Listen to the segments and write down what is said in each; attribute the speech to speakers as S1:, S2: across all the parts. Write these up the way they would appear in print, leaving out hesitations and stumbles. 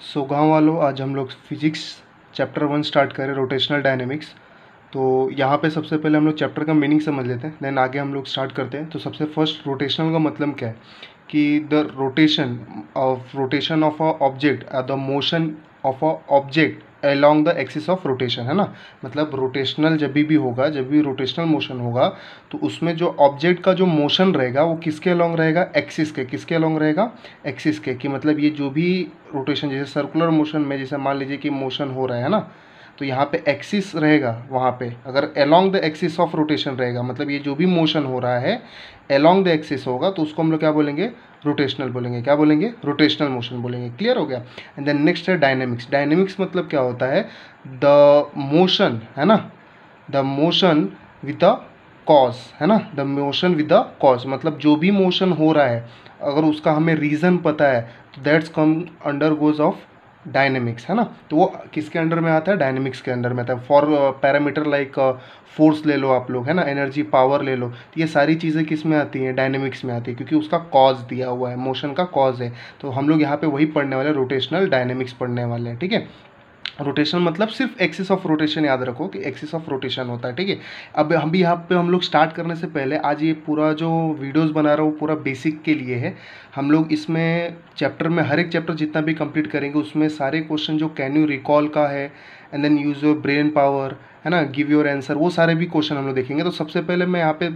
S1: सो गाँव वालों, आज हम लोग फिजिक्स चैप्टर 1 स्टार्ट करें, रोटेशनल डायनेमिक्स। तो यहाँ पे सबसे पहले हम लोग चैप्टर का मीनिंग समझ लेते हैं, देन आगे हम लोग स्टार्ट करते हैं। तो सबसे फर्स्ट, रोटेशनल का मतलब क्या है कि the rotation of a object, the motion of a object along the axis of rotation, है ना। मतलब रोटेशनल जब भी होगा, जब भी रोटेशनल मोशन होगा तो उसमें जो ऑब्जेक्ट का जो मोशन रहेगा वो किसके अलॉन्ग रहेगा, एक्सिस के। किसके अलॉन्ग रहेगा, एक्सिस के। कि मतलब ये जो भी रोटेशन, जैसे सर्कुलर मोशन में जैसे मान लीजिए कि मोशन हो रहा है ना, तो यहाँ पे एक्सिस रहेगा, वहाँ पे अगर along the axis of rotation रहेगा, मतलब ये जो भी मोशन हो रहा है अलोंग द एक्सिस होगा, तो उसको हम लोग क्या बोलेंगे, रोटेशनल बोलेंगे। क्या बोलेंगे, रोटेशनल मोशन बोलेंगे। क्लियर हो गया। एंड देन नेक्स्ट है डायनेमिक्स। डायनेमिक्स मतलब क्या होता है, द मोशन, है ना, the motion with the cause, है ना, the motion with the cause. मतलब जो भी मोशन हो रहा है अगर उसका हमें रीज़न पता है तो that's come under goes off dynamics, है ना। तो वो किसके अंडर में आता है, डायनेमिक्स के अंडर में आता है। फॉर पैरामीटर लाइक फोर्स ले लो आप लोग, है ना, एनर्जी, पावर ले लो, तो ये सारी चीज़ें किस में आती हैं, डायनेमिक्स में आती है, क्योंकि उसका कॉज दिया हुआ है, मोशन का कॉज है। तो हम लोग यहाँ पे वही पढ़ने वाले, रोटेशनल डायनेमिक्स पढ़ने वाले हैं। ठीक है। रोटेशन मतलब सिर्फ एक्सिस ऑफ रोटेशन, याद रखो कि एक्सिस ऑफ रोटेशन होता है। ठीक है। अब हम भी यहाँ पे हम लोग स्टार्ट करने से पहले, आज ये पूरा जो वीडियोस बना रहा हूँ पूरा बेसिक के लिए है। हम लोग इसमें चैप्टर में हर एक चैप्टर जितना भी कंप्लीट करेंगे उसमें सारे क्वेश्चन जो कैन यू रिकॉल का है, and then use your brain power, है ना, गिव योर आंसर, वो सारे भी क्वेश्चन हम लोग देखेंगे। तो सबसे पहले मैं यहाँ पे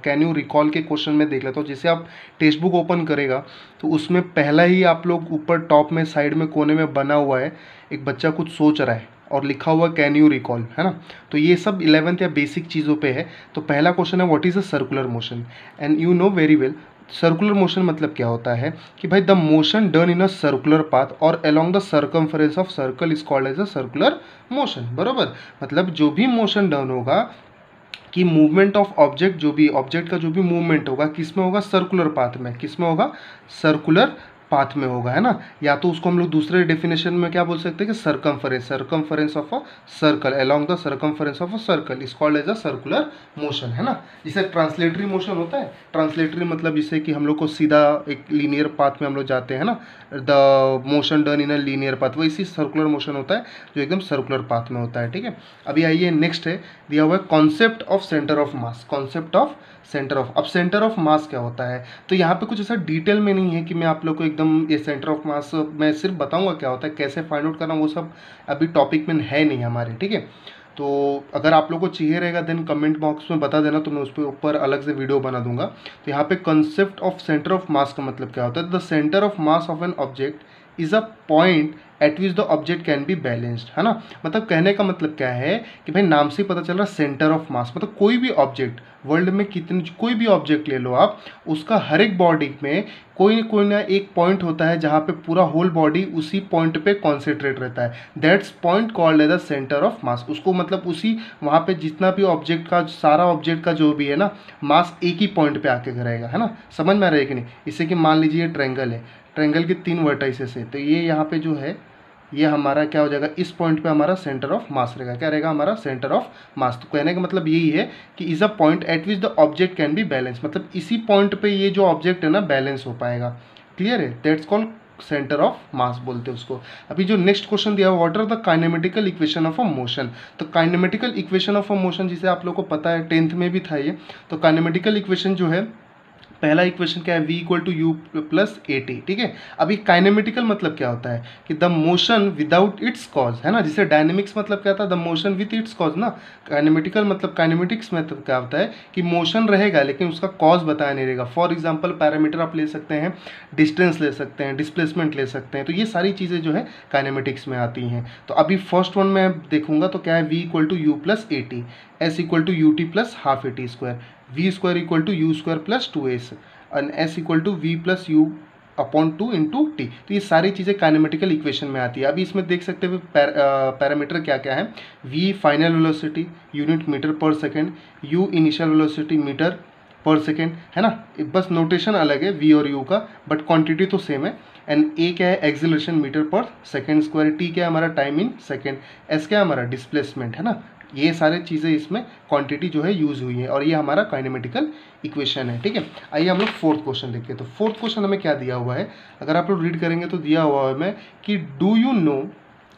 S1: कैन यू रिकॉल के क्वेश्चन में देख लेता हूँ। जैसे आप टेक्स्ट बुक ओपन करेगा तो उसमें पहला ही आप लोग ऊपर टॉप में साइड में कोने में बना हुआ है, एक बच्चा कुछ सोच रहा है और लिखा हुआ कैन यू रिकॉल, है ना। तो ये सब 11th या बेसिक चीज़ों पे है। तो पहला क्वेश्चन है what is a circular motion, and you know very well circular motion मतलब क्या होता है कि भाई the motion done in a circular path और along the circumference of circle is called as a circular motion. बरोबर। मतलब जो भी मोशन डन होगा कि मूवमेंट ऑफ ऑब्जेक्ट, जो भी ऑब्जेक्ट का जो भी मूवमेंट होगा किस में होगा, सर्कुलर पाथ में। किस में होगा, सर्कुलर पाथ में होगा, है ना। या तो उसको हम लोग दूसरे डेफिनेशन में क्या बोल सकते हैं कि circumference of a circle along the circumference of a circle is called as a circular motion, है ना। जिसे ट्रांसलेटरी मोशन होता है, ट्रांसलेटरी मतलब जिसे कि हम लोग को सीधा एक लीनियर पाथ में हम लोग जाते हैं ना, the motion done in a linear path, वो इसी सर्कुलर मोशन होता है जो एकदम सर्कुलर पाथ में होता है। ठीक है। अभी आइए नेक्स्ट है, दिया हुआ है concept of centre of mass. Concept of centre of, अब सेंटर ऑफ मास क्या होता है, तो यहाँ पे कुछ ऐसा डिटेल में नहीं है कि मैं आप लोग को एकदम ये सेंटर ऑफ मास, मैं सिर्फ बताऊंगा क्या होता है, कैसे फाइंड आउट करना, वो सब अभी टॉपिक में है नहीं हमारे। ठीक है। तो अगर आप लोग को चाहिए रहेगा देन कमेंट बॉक्स में बता देना, तो मैं उस पर ऊपर अलग से वीडियो बना दूंगा। तो यहाँ पे कंसेप्ट ऑफ सेंटर ऑफ मास का मतलब क्या होता है, the centre of mass of an object is a point eight which the object can be balanced, है ना। मतलब कहने का मतलब क्या है कि भाई नाम से ही पता चल रहा है सेंटर ऑफ मास, मतलब कोई भी ऑब्जेक्ट, वर्ल्ड में कितने, कोई भी ऑब्जेक्ट ले लो आप, उसका हर एक बॉडी में कोई ना एक पॉइंट होता है जहाँ पे पूरा होल बॉडी उसी पॉइंट पे कॉन्सेंट्रेट रहता है। That's point called as the centre of mass. उसको मतलब उसी वहाँ पे जितना भी ऑब्जेक्ट का, सारा ऑब्जेक्ट का जो भी है ना, मास एक ही पॉइंट पे आके रहेगा, है ना। समझ में आ रहा है कि नहीं। इससे कि मान लीजिए ये ट्रायंगल है, ट्रायंगल के 3 वर्टाइसेस है, तो ये यहाँ पे जो है ये हमारा क्या हो जाएगा, इस पॉइंट पे हमारा सेंटर ऑफ मास रहेगा। क्या रहेगा, हमारा सेंटर ऑफ मास। तो कहने का मतलब यही है कि is a point eight which the object can be balance, मतलब इसी पॉइंट पे ये जो ऑब्जेक्ट है ना बैलेंस हो पाएगा। क्लियर है, that's called centre of mass बोलते हैं उसको। अभी जो नेक्स्ट क्वेश्चन दिया, what are the kinematical equation of a motion. तो kinematical equation of a motion, जिसे आप लोग को पता है 10th में भी था ये। तो काइनेमेटिकल इक्वेशन जो है, पहला इक्वेशन क्या है, v equal to u plus a t. ठीक है। अभी काइनेमेटिकल मतलब क्या होता है कि the motion without its cause, है ना। जिसे डायनेमिक्स मतलब क्या था, the motion with its cause ना। काइनेमेटिकल मतलब, काइनेमेटिक्स में क्या होता है कि मोशन रहेगा लेकिन उसका कॉज बताया नहीं रहेगा। फॉर एग्जाम्पल पैरामीटर आप ले सकते हैं, डिस्टेंस ले सकते हैं, डिस्प्लेसमेंट ले सकते हैं, तो ये सारी चीज़ें जो है काइनेमेटिक्स में आती हैं। तो अभी फर्स्ट वन में देखूंगा तो क्या है, v equal to u plus a t, s equal to u t plus half a t square, v square equal to u square plus 2s, and s equal to v plus u upon 2 into t. तो ये सारी चीज़ें kinematical equation में आती है। अभी इसमें देख सकते हैं पैरामीटर क्या क्या है, V final velocity unit metre पर second, U initial velocity metre पर सेकेंड, है ना। बस नोटेशन अलग है वी और यू का, बट क्वांटिटी तो सेम है। एंड ए क्या है, एक्सेलरेशन मीटर पर सेकेंड स्क्वायर, टी क्या है हमारा टाइम इन सेकेंड, एस क्या है हमारा डिस्प्लेसमेंट, है ना। ये सारे चीज़ें इसमें क्वांटिटी जो है यूज़ हुई है और ये हमारा काइनेमेटिकल इक्वेशन है। ठीक है, आइए हम लोग फोर्थ क्वेश्चन देखते हैं। तो फोर्थ क्वेश्चन हमें क्या दिया हुआ है, अगर आप लोग रीड करेंगे तो दिया हुआ है हमें कि do you know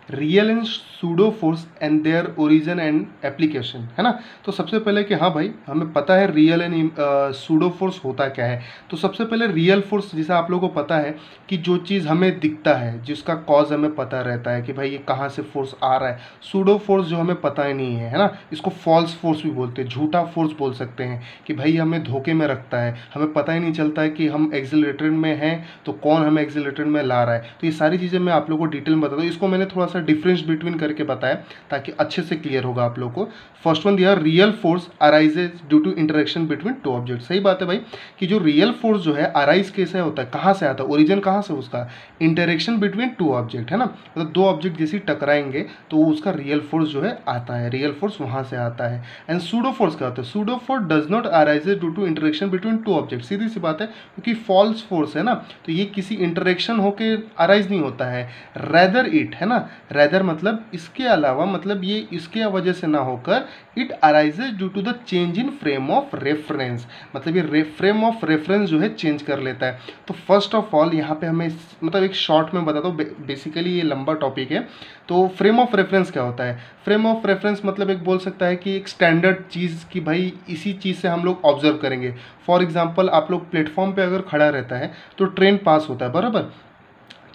S1: real and pseudo force and their origin and application, है ना। तो सबसे पहले कि हाँ भाई हमें पता है रियल एंड सूडो फोर्स होता क्या है। तो सबसे पहले रियल फोर्स, जैसे आप लोगों को पता है कि जो चीज़ हमें दिखता है, जिसका कॉज हमें पता रहता है कि भाई ये कहाँ से फोर्स आ रहा है। सूडो फोर्स जो हमें पता ही नहीं है ना, इसको फॉल्स फोर्स भी बोलते हैं, झूठा फोर्स बोल सकते हैं कि भाई हमें धोखे में रखता है, हमें पता ही नहीं चलता है कि हम एक्सिलरेटर में हैं तो कौन हमें एक्सिलरेटर में ला रहा है। तो ये सारी चीज़ें मैं आप लोगों को डिटेल में बताता हूँ। इसको मैंने थोड़ा सा डिफरेंस बिटवीन करके बताया ताकि अच्छे से क्लियर होगा आप लोगों को। फर्स्ट वन दिया real force arises due to interaction between two object. सही बात है भाई कि जो रियल फोर्स जो है अराइज कैसे होता है, कहाँ से आता है, ओरिजिन कहाँ से उसका, इंटरेक्शन बिटवीन टू ऑब्जेक्ट, है ना। मतलब दो ऑब्जेक्ट जैसे टकराएंगे तो उसका रियल फोर्स जो है आता है, रियल फोर्स वहाँ से आता है। एंड सूडो फोर्स क्या होता है, pseudo force does not arises due to interaction between two object. सीधी सी बात है क्योंकि फॉल्स फोर्स है ना, तो ये किसी इंटरेक्शन होके अराइज नहीं होता है, रेदर इट, है ना। रेदर मतलब इसके अलावा, मतलब ये इसके वजह से ना होकर it arises due to the change in frame of reference, मतलब ये फ्रेम ऑफ रेफरेंस जो है चेंज कर लेता है। तो फर्स्ट ऑफ ऑल यहाँ पे हमें मतलब एक शॉर्ट में बताता हूँ, बेसिकली ये लंबा टॉपिक है। तो फ्रेम ऑफ रेफरेंस क्या होता है, फ्रेम ऑफ रेफरेंस मतलब एक बोल सकता है कि एक स्टैंडर्ड चीज़ की भाई इसी चीज़ से हम लोग ऑब्जर्व करेंगे। फॉर एग्जाम्पल आप लोग प्लेटफॉर्म पे अगर खड़ा रहता है तो ट्रेन पास होता है बराबर,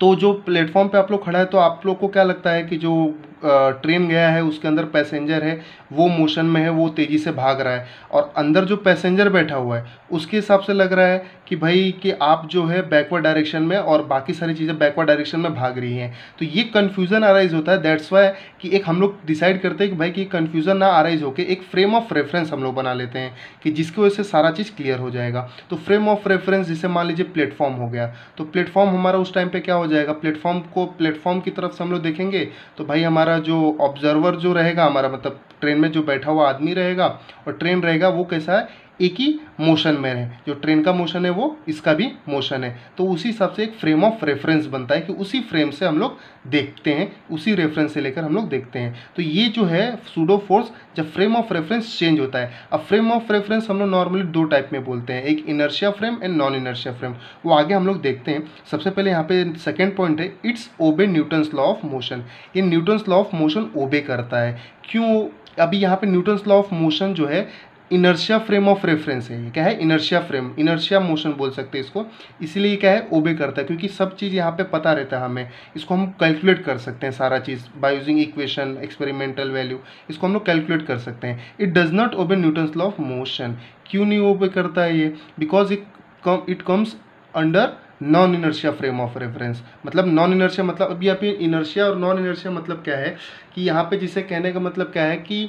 S1: तो जो प्लेटफॉर्म पे आप लोग खड़ा है तो आप लोग को क्या लगता है कि जो ट्रेन गया है उसके अंदर पैसेंजर है, वो मोशन में है, वो तेज़ी से भाग रहा है, और अंदर जो पैसेंजर बैठा हुआ है उसके हिसाब से लग रहा है कि भाई कि आप जो है बैकवर्ड डायरेक्शन में और बाकी सारी चीज़ें बैकवर्ड डायरेक्शन में भाग रही हैं। तो ये कन्फ्यूज़न अराइज होता है। दैट्स वाई कि एक हम लोग डिसाइड करते हैं कि भाई कि कन्फ्यूज़न ना अराइज होकर एक फ्रेम ऑफ रेफरेंस हम लोग बना लेते हैं कि जिसकी वजह से सारा चीज़ क्लियर हो जाएगा। तो फ्रेम ऑफ रेफरेंस जैसे मान लीजिए प्लेटफॉर्म हो गया, तो प्लेटफॉर्म हमारा उस टाइम पे क्या हो जाएगा, प्लेटफॉर्म की तरफ से हम लोग देखेंगे तो भाई हमारा जो ऑब्जर्वर जो रहेगा, हमारा मतलब ट्रेन में जो बैठा हुआ आदमी रहेगा और ट्रेन रहेगा, वो कैसा है, एक ही मोशन में है। जो ट्रेन का मोशन है वो इसका भी मोशन है, तो उसी हिसाब से एक फ्रेम ऑफ रेफरेंस बनता है कि उसी फ्रेम से हम लोग देखते हैं, उसी रेफरेंस से लेकर हम लोग देखते हैं। तो ये जो है सूडो फोर्स जब फ्रेम ऑफ रेफरेंस चेंज होता है। अब फ्रेम ऑफ रेफरेंस हम लोग नॉर्मली दो टाइप में बोलते हैं, एक inertia frame and non inertia frame, वो आगे हम लोग देखते हैं। सबसे पहले यहाँ पे सेकेंड पॉइंट है, it's obey Newton's law of motion. ये Newton's law of motion obey करता है। क्यों, अभी यहाँ पे न्यूटन्स लॉ ऑफ मोशन जो है इनर्शिया फ्रेम ऑफ रेफरेंस है। ये क्या है, इनर्शिया फ्रेम, इनर्शिया मोशन बोल सकते हैं इसको। इसलिए क्या है, ओबे करता है क्योंकि सब चीज़ यहाँ पे पता रहता है हमें, इसको हम कैलकुलेट कर सकते हैं सारा चीज़ by using equation, experimental value, इसको हम लोग कैलकुलेट कर सकते हैं। It does not obey Newton's law of motion. क्यों नहीं ओबे करता है ये, because it comes under non inertia frame of reference. मतलब नॉन इनर्शिया मतलब अभी यहाँ पे इनर्शिया और नॉन इनर्शिया मतलब क्या है कि यहाँ पे जिसे कहने का मतलब क्या है कि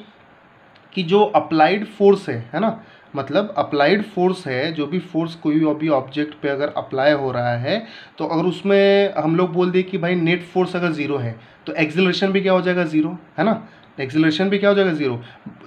S1: जो अप्लाइड फोर्स है ना, मतलब अप्लाइड फोर्स है, जो भी फोर्स कोई भी ऑब्जेक्ट पे अगर अप्लाई हो रहा है तो अगर उसमें हम लोग बोल दें कि भाई नेट फोर्स अगर ज़ीरो है तो एक्सेलरेशन भी क्या हो जाएगा, ज़ीरो, है ना। एक्सेलरेशन भी क्या हो जाएगा, ज़ीरो।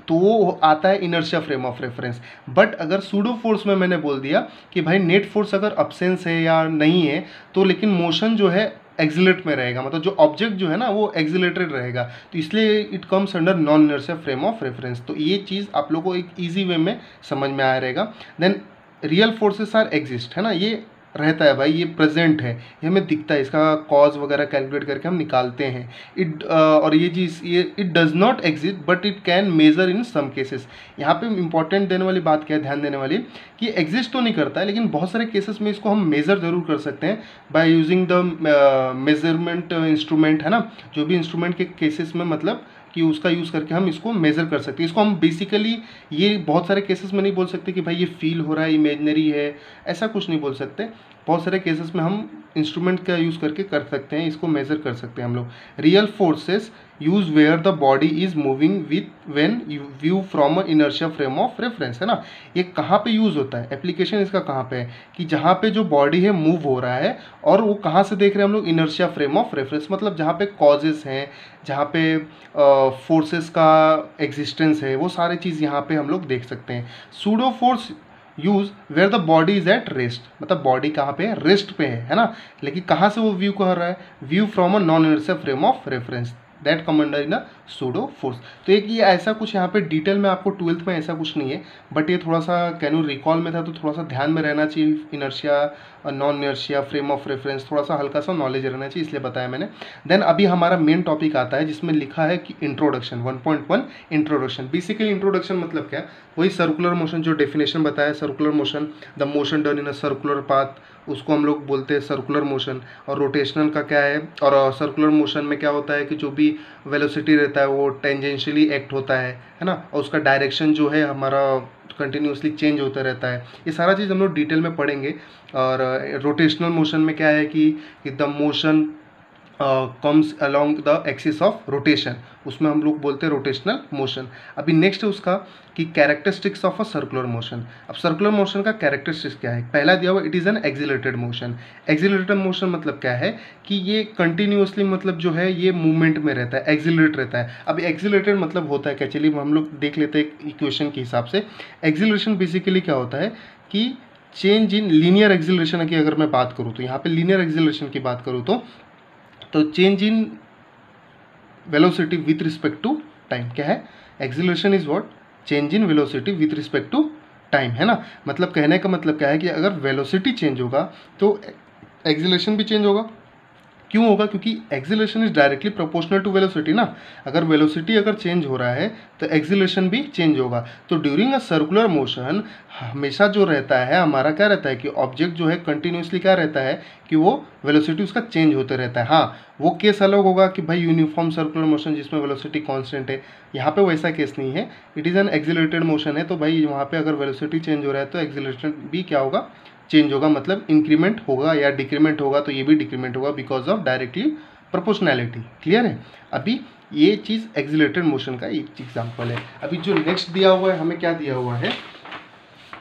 S1: तो वो आता है inertia frame of reference. But अगर सूडो फोर्स में मैंने बोल दिया कि भाई नेट फोर्स अगर अब्सेंस है या नहीं है तो लेकिन मोशन जो है एक्सिलेट में रहेगा, मतलब जो ऑब्जेक्ट जो है ना वो एक्सिलेटेड रहेगा, तो इसलिए it comes under non inertia frame of reference. तो ये चीज़ आप लोगों को एक ईजी वे में समझ में आया रहेगा। Then real forces are exist, है ना, ये रहता है भाई, ये प्रेजेंट है, ये हमें दिखता है, इसका कॉज वगैरह कैलकुलेट करके हम निकालते हैं। और ये चीज़ ये it does not exist but it can measure in some cases. यहाँ पे इंपॉर्टेंट देने वाली बात क्या है, ध्यान देने वाली, कि एग्जिस्ट तो नहीं करता है लेकिन बहुत सारे केसेस में इसको हम मेज़र ज़रूर कर सकते हैं by using the measurement instrument, है ना। जो भी इंस्ट्रूमेंट के केसेस में मतलब कि उसका यूज़ करके हम इसको मेज़र कर सकते हैं। इसको हम बेसिकली ये बहुत सारे केसेस में नहीं बोल सकते कि भाई ये फील हो रहा है, इमेजनरी है, ऐसा कुछ नहीं बोल सकते। बहुत सारे केसेस में हम इंस्ट्रूमेंट का यूज़ करके कर सकते हैं, इसको मेज़र कर सकते हैं हम लोग। Real forces use where the body is moving with when view from a inertia frame of reference, है ना। ये कहाँ पे यूज़ होता है, एप्लीकेशन इसका कहाँ पे है कि जहाँ पे जो बॉडी है मूव हो रहा है, और वो कहाँ से देख रहे हैं हम लोग, इनर्शिया फ्रेम ऑफ रेफरेंस, मतलब जहाँ पे कॉजेस हैं, जहाँ पे फोर्सेस का एग्जिस्टेंस है, वो सारी चीज़ यहाँ पे हम लोग देख सकते हैं। Pseudo force use where the body is at rest, मतलब बॉडी कहाँ पे है, रेस्ट पे है ना। लेकिन कहाँ से वो व्यू कर रहा है, view from a non inertia frame of reference. That come under in a pseudo force. तो एक ये ऐसा कुछ यहाँ पे डिटेल में आपको 12th में ऐसा कुछ नहीं है, बट ये थोड़ा सा कैन यू रिकॉल में था तो थोड़ा सा ध्यान में रहना चाहिए। Inertia, non inertia, frame of reference, थोड़ा सा हल्का सा नॉलेज रहना चाहिए, इसलिए बताया मैंने। देन अभी हमारा मेन टॉपिक आता है जिसमें लिखा है कि इंट्रोडक्शन 1.1 इंट्रोडक्शन। बेसिकली इंट्रोडक्शन मतलब क्या, वही सर्कुलर मोशन जो डेफिनेशन बताया, circular motion the motion done in a circular path, उसको हम लोग बोलते हैं सर्कुलर मोशन। और रोटेशनल का क्या है, और सर्कुलर मोशन में क्या होता है कि जो भी वेलोसिटी रहता है वो टेंजेंशियली एक्ट होता है ना, और उसका डायरेक्शन जो है हमारा कंटिन्यूसली चेंज होता रहता है। ये सारा चीज़ हम लोग डिटेल में पढ़ेंगे। और रोटेशनल मोशन में क्या है कि the motion comes along the axis of rotation, उसमें हम लोग बोलते हैं रोटेशनल मोशन। अभी नेक्स्ट है उसका कि characteristics of a circular motion. अब सर्कुलर मोशन का कैरेक्टरिस्टिक्स क्या है, पहला दिया हुआ it is an accelerated motion. Accelerated motion मतलब क्या है कि ये कंटिन्यूसली मतलब जो है ये मूवमेंट में रहता है, एक्सिलरेट रहता है। अब एक्सिलरेटेड मतलब होता है क्या, चलिए हम लोग देख लेते हैं इक्वेशन के हिसाब से। एक्सिलरेशन बेसिकली क्या होता है कि चेंज इन लीनियर एक्सिलरेशन की अगर मैं बात करूँ तो यहाँ पे लीनियर एक्सिलरेशन की बात करूँ तो change in velocity with respect to time क्या है, acceleration is what, change in velocity with respect to time, है ना। मतलब कहने का मतलब क्या है कि अगर वेलोसिटी चेंज होगा तो एक्सिलरेशन भी चेंज होगा। क्यों होगा, क्योंकि acceleration is directly proportional to velocity ना। अगर वेलोसिटी अगर चेंज हो रहा है तो एक्सिलरेशन भी चेंज होगा। तो ड्यूरिंग अ सर्कुलर मोशन हमेशा जो रहता है हमारा क्या रहता है कि ऑब्जेक्ट जो है कंटिन्यूसली क्या रहता है कि वो वेलोसिटी उसका चेंज होते रहता है। हाँ, वो केस अलग होगा कि भाई यूनिफॉर्म सर्कुलर मोशन जिसमें वेलोसिटी कांस्टेंट है, यहाँ पे वैसा केस नहीं है। It is an accelerated motion है, तो भाई वहाँ पे अगर वेलोसिटी चेंज हो रहा है तो एक्सिलरेशन भी क्या होगा, चेंज होगा। मतलब इंक्रीमेंट होगा या डिक्रीमेंट होगा तो ये भी डिक्रीमेंट होगा because of directly proportionality. Clear है। अभी ये चीज़ एक्सिलरेटेड मोशन का एक एग्जांपल है। अभी जो नेक्स्ट दिया हुआ है हमें क्या दिया हुआ है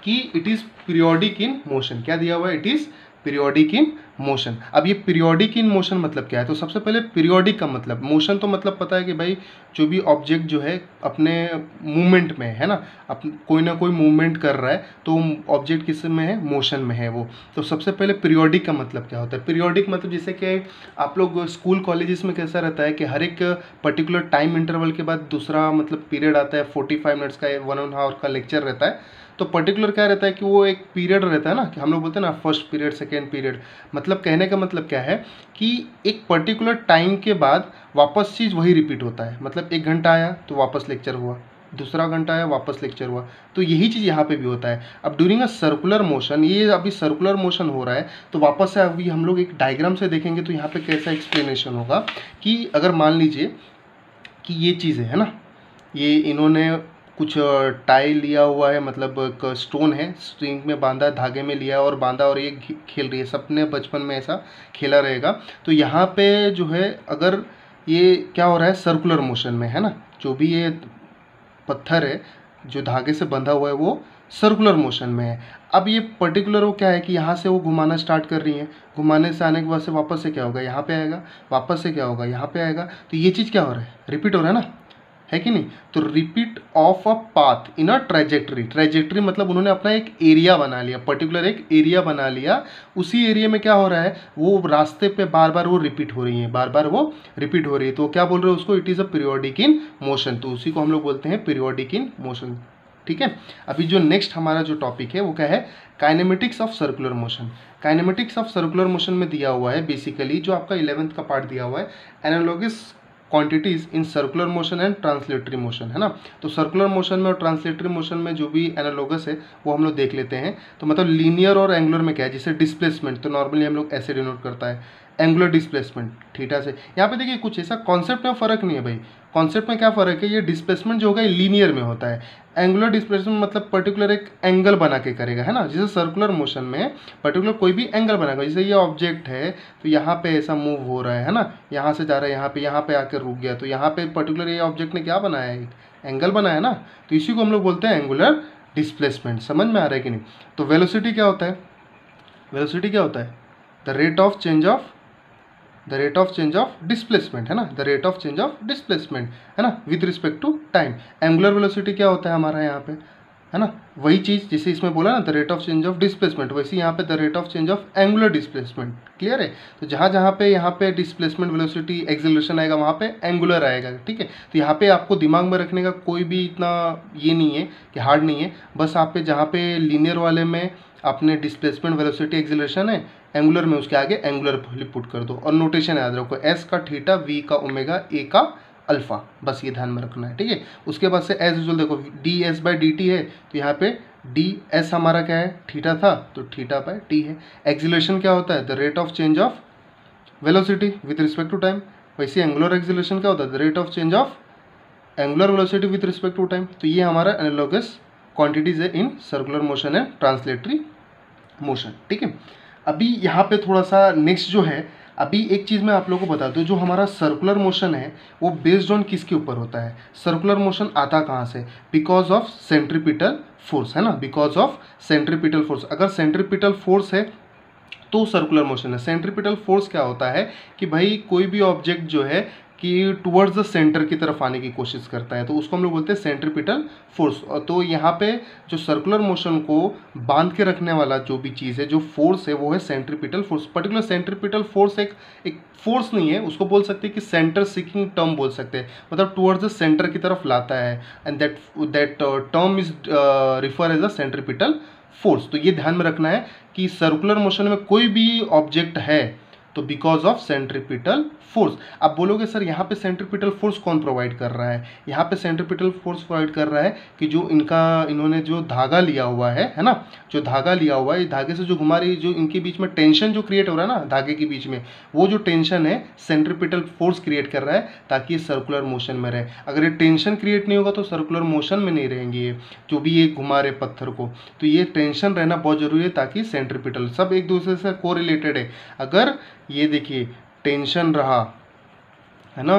S1: कि it is periodic in motion. क्या दिया हुआ है, it is periodic in motion. अब ये पीरियोडिक इन मोशन मतलब क्या है, तो सबसे पहले पीरियोडिक का मतलब, मोशन तो मतलब पता है कि भाई जो भी ऑब्जेक्ट जो है अपने मूवमेंट में है ना, कोई ना कोई मूवमेंट कर रहा है तो ऑब्जेक्ट किस में है, मोशन में है वो। तो सबसे पहले पीरियोडिक का मतलब क्या होता है, पीरियोडिक मतलब जैसे कि आप लोग स्कूल कॉलेजेस में कैसा रहता है कि हर एक पर्टिकुलर टाइम इंटरवल के बाद दूसरा मतलब पीरियड आता है, 45 मिनट्स का 1.5 आवर का लेक्चर रहता है। तो पर्टिकुलर क्या रहता है कि वो एक पीरियड रहता है ना, कि हम लोग बोलते हैं ना फर्स्ट पीरियड सेकेंड पीरियड। मतलब कहने का मतलब क्या है कि एक पर्टिकुलर टाइम के बाद वापस चीज़ वही रिपीट होता है। मतलब 1 घंटा आया तो वापस लेक्चर हुआ, दूसरा घंटा आया वापस लेक्चर हुआ। तो यही चीज़ यहाँ पे भी होता है। अब ड्यूरिंग अ सर्कुलर मोशन, ये अभी सर्कुलर मोशन हो रहा है तो वापस से अभी हम लोग एक डायग्राम से देखेंगे तो यहाँ पे कैसा एक्सप्लेनेशन होगा कि अगर मान लीजिए कि ये चीज़ें है ना, ये इन्होंने कुछ टाई लिया हुआ है, मतलब एक स्टोन है, स्ट्रिंग में बांधा, धागे में लिया और बांधा और ये खेल रही है। सबने बचपन में ऐसा खेला रहेगा। तो यहाँ पे जो है अगर ये क्या हो रहा है, सर्कुलर मोशन में है ना, जो भी ये पत्थर है जो धागे से बंधा हुआ है वो सर्कुलर मोशन में है। अब ये पर्टिकुलर वो क्या है कि यहाँ से वो घुमाना स्टार्ट कर रही है, घुमाने से आने के बाद से वापस से क्या होगा, यहाँ पे आएगा, वापस से क्या होगा, यहाँ पे आएगा। तो ये चीज़ क्या हो रहा है, रिपीट हो रहा है ना, है कि नहीं। तो repeat of a path in a trajectory, trajectory मतलब उन्होंने अपना एक एरिया बना लिया, पर्टिकुलर एक एरिया बना लिया। उसी एरिया में क्या हो रहा है, वो रास्ते पे बार बार वो रिपीट हो रही है, बार बार वो रिपीट हो रही है। तो क्या बोल रहे हैं उसको, it is a periodic in motion. तो उसी को हम लोग बोलते हैं पीरियोडिक इन मोशन। ठीक है। अभी जो नेक्स्ट हमारा जो टॉपिक है वो क्या है, kinematics of circular motion. Kinematics of circular motion में दिया हुआ है बेसिकली जो आपका 11th का पार्ट दिया हुआ है, analogous quantities in circular motion and translatory motion, है ना। तो सर्कुलर मोशन में और ट्रांसलेटरी मोशन में जो भी एनालॉगस है वो हम लोग देख लेते हैं। तो मतलब लीनियर और एंगुलर में क्या है, जैसे डिस्प्लेसमेंट तो नॉर्मली हम लोग ऐसे डिनोट करता है, एंगुलर डिस्प्लेसमेंट थीटा से। यहाँ पे देखिए कुछ ऐसा कॉन्सेप्ट में फ़र्क नहीं है भाई, कॉन्सेप्ट में क्या फ़र्क है, ये डिस्प्लेसमेंट जो होगा ये लीनियर में होता है, एंगुलर डिस्प्लेसमेंट मतलब पर्टिकुलर एक एंगल बना के करेगा, है ना। जैसे सर्कुलर मोशन में पर्टिकुलर कोई भी एंगल बनाएगा, जैसे ये ऑब्जेक्ट है तो यहाँ पे ऐसा मूव हो रहा है ना, यहाँ से जा रहा है यहाँ पे आकर रुक गया, तो यहाँ पे पर्टिकुलर ये ऑब्जेक्ट ने क्या बनाया है, एंगल बनाया ना। तो इसी को हम लोग बोलते हैं एंगुलर डिस्प्लेसमेंट। समझ में आ रहा है कि नहीं। तो वेलोसिटी क्या होता है, वेलोसिटी क्या होता है, the rate of change of displacement, है ना, the rate of change of displacement, है ना, with respect to time. Angular velocity क्या होता है हमारा यहाँ पे, है ना। वही चीज़ जैसे इसमें बोला ना the rate of change of displacement, वैसे यहाँ पे the rate of change of angular displacement. Clear है। तो जहाँ जहाँ पे यहाँ पे डिस्प्लेसमेंट वेलोसिटी एक्सेलरेशन आएगा वहाँ पे एंगुलर आएगा। ठीक है। तो यहाँ पे आपको दिमाग में रखने का कोई भी इतना ये नहीं है कि हार्ड नहीं है, बस आप पे जहाँ पे लीनियर वाले में आपने डिस्प्लेसमेंट वेलोसिटी एक्सेलरेशन है, एंगुलर में उसके आगे एंगुलर पुट कर दो। और नोटेशन याद रखो, एस का थीटा, वी का ओमेगा, ए का अल्फा, बस ये ध्यान में रखना है। ठीक है। उसके बाद से एज यूजुअल देखो D S by D T है, तो यहाँ पे डी एस हमारा क्या है, थीटा था, तो थीटा बाई टी है। एक्सीलरेशन क्या होता है, the rate of change of velocity with respect to time. वैसे एंगुलर एक्सीलरेशन क्या होता है, the rate of change of angular velocity with respect to time. तो ये हमारा एनालॉगस क्वांटिटीज है in circular motion and translatory motion. ठीक है। अभी यहाँ पे थोड़ा सा नेक्स्ट जो है, अभी एक चीज़ मैं आप लोगों को बता दूं, जो हमारा सर्कुलर मोशन है वो बेस्ड ऑन किसके ऊपर होता है। सर्कुलर मोशन आता कहाँ से, बिकॉज ऑफ सेंट्रीपिटल फोर्स, है ना, बिकॉज ऑफ सेंट्रीपिटल फोर्स। अगर सेंट्रीपिटल फोर्स है तो सर्कुलर मोशन है। सेंट्रीपिटल फोर्स क्या होता है कि भाई कोई भी ऑब्जेक्ट जो है कि टुवर्ड्स द सेंटर की तरफ आने की कोशिश करता है, तो उसको हम लोग बोलते हैं सेंट्रीपिटल फोर्स। तो यहाँ पे जो सर्कुलर मोशन को बांध के रखने वाला जो भी चीज़ है, जो फोर्स है, वो है centripetal force. Particular centripetal force एक फोर्स नहीं है, उसको बोल सकते हैं कि सेंटर सीकिंग टर्म बोल सकते हैं, मतलब टुवर्ड्स द सेंटर की तरफ लाता है, and that term is refer as a centripetal force. तो ये ध्यान में रखना है कि सर्कुलर मोशन में कोई भी ऑब्जेक्ट है तो बिकॉज ऑफ सेंट्रीपिटल फोर्स। अब बोलोगे सर यहाँ पे सेंट्रीपिटल फोर्स कौन प्रोवाइड कर रहा है, यहाँ पे सेंट्रीपिटल फोर्स प्रोवाइड कर रहा है कि जो इन्होंने जो धागा लिया हुआ है ना, जो धागा लिया हुआ है, धागे से जो घुमा रही, जो इनके बीच में टेंशन जो क्रिएट हो रहा है ना धागे के बीच में, वो जो टेंशन है सेंट्रीपिटल फोर्स क्रिएट कर रहा है ताकि ये सर्कुलर मोशन में रहे। अगर ये टेंशन क्रिएट नहीं होगा तो सर्कुलर मोशन में नहीं रहेंगे ये जो भी ये घुमा रहे पत्थर को। तो ये टेंशन रहना बहुत जरूरी है ताकि सेंट्रीपिटल, सब एक दूसरे से कोरिलेटेड है। अगर ये देखिए टेंशन रहा, है ना,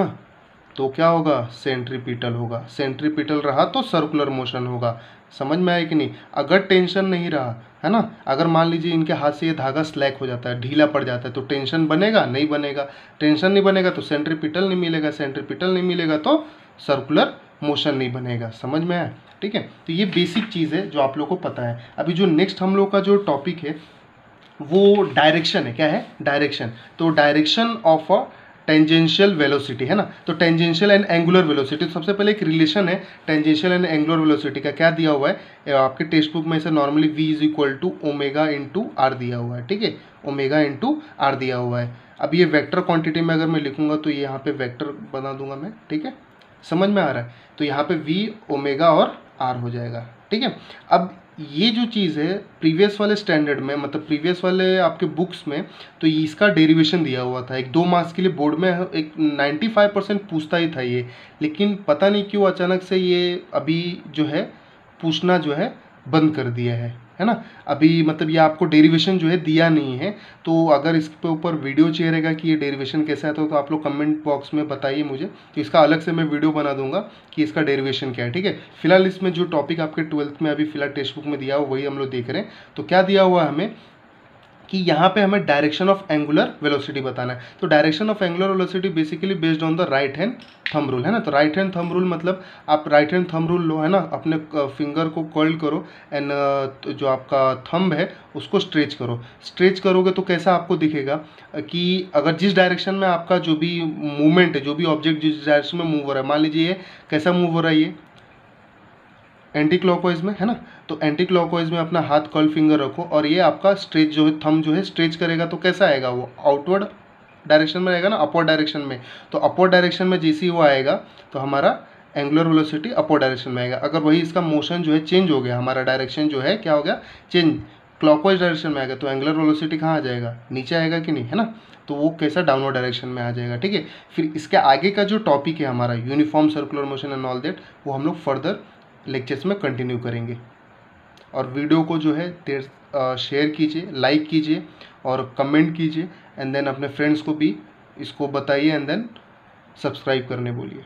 S1: तो क्या होगा, सेंट्रीपिटल होगा। सेंट्रीपिटल रहा तो सर्कुलर मोशन होगा। समझ में आया कि नहीं। अगर टेंशन नहीं रहा, है ना, अगर मान लीजिए इनके हाथ से ये धागा स्लैक हो जाता है, ढीला पड़ जाता है, तो टेंशन बनेगा, नहीं बनेगा। टेंशन नहीं बनेगा तो सेंट्रीपिटल नहीं मिलेगा, सेंट्रीपिटल नहीं मिलेगा तो सर्कुलर मोशन नहीं बनेगा। समझ में आया। ठीक है। तो ये बेसिक चीज़ है जो आप लोग को पता है। अभी जो नेक्स्ट हम लोग का जो टॉपिक है वो डायरेक्शन है। क्या है, डायरेक्शन। तो direction of a tangential velocity, है ना। तो टेंजेंशियल एंड एंगुलर वेलोसिटी, तो सबसे पहले एक रिलेशन है टेंजेंशियल एंड एंगुलर वेलोसिटी का। क्या दिया हुआ है आपके टेक्स्ट बुक में, से normally v is equal to omega into r दिया हुआ है। ठीक है, ओमेगा इंटू आर दिया हुआ है। अब ये वेक्टर क्वांटिटी में अगर मैं लिखूंगा तो ये यहाँ पे वेक्टर बना दूंगा मैं। ठीक है, समझ में आ रहा है। तो यहाँ पे v ओमेगा और आर हो जाएगा। ठीक है। अब ये जो चीज़ है प्रीवियस वाले स्टैंडर्ड में, मतलब प्रीवियस वाले आपके बुक्स में, तो इसका डेरिवेशन दिया हुआ था। एक 2 मार्क्स के लिए बोर्ड में एक 95% पूछता ही था ये, लेकिन पता नहीं क्यों अचानक से ये अभी जो है पूछना जो है बंद कर दिया है ना। अभी मतलब ये आपको डेरिवेशन जो है दिया नहीं है। तो अगर इसके ऊपर वीडियो चाहिए रहेगा कि ये डेरिवेशन कैसा है, तो आप लोग कमेंट बॉक्स में बताइए मुझे, तो इसका अलग से मैं वीडियो बना दूंगा कि इसका डेरिवेशन क्या है। ठीक है। फिलहाल इसमें जो टॉपिक आपके 12th में अभी फिलहाल टेक्स्ट बुक में दिया हुआ वही हम लोग देख रहे हैं। तो क्या दिया हुआ है हमें कि यहाँ पे हमें डायरेक्शन ऑफ एंगुलर वेलोसिटी बताना है। तो direction of angular velocity basically based on the right hand thumb rule, है ना। तो राइट हैंड थंब रूल मतलब आप राइट हैंड थंब रूल लो, है ना, अपने फिंगर को कर्ल करो एंड जो आपका थंब है उसको स्ट्रेच करो। स्ट्रेच करोगे तो कैसा आपको दिखेगा कि अगर जिस डायरेक्शन में आपका जो भी मूवमेंट है, जो भी ऑब्जेक्ट जिस डायरेक्शन में मूव हो रहा है, मान लीजिए ये कैसा मूव हो रहा है, ये एंटी क्लॉकवाइज में, है ना। तो एंटी क्लॉकवाइज में अपना हाथ कर्ल फिंगर रखो और ये आपका स्ट्रेच जो है थंब जो है स्ट्रेच करेगा तो कैसा आएगा, वो आउटवर्ड डायरेक्शन में आएगा ना, अपवर्ड डायरेक्शन में। तो अपवर्ड डायरेक्शन में जैसे ही वो आएगा तो हमारा एंगुलर वेलोसिटी अपवर्ड डायरेक्शन में आएगा। अगर वही इसका मोशन जो है चेंज हो गया, हमारा डायरेक्शन जो है क्या हो गया, चेंज, क्लॉकवाइज डायरेक्शन में आएगा, तो एंगुलर वेलोसिटी कहाँ आ जाएगा, नीचे आएगा कि नहीं, है ना। तो वो कैसा, डाउनवर्ड डायरेक्शन में आ जाएगा। ठीक है। फिर इसके आगे का जो टॉपिक है हमारा uniform circular motion and all that, वो हम लोग फर्दर लेक्चर्स में कंटिन्यू करेंगे। और वीडियो को जो है शेयर कीजिए, लाइक कीजिए और कमेंट कीजिए, एंड देन अपने फ्रेंड्स को भी इसको बताइए, एंड देन सब्सक्राइब करने बोलिए।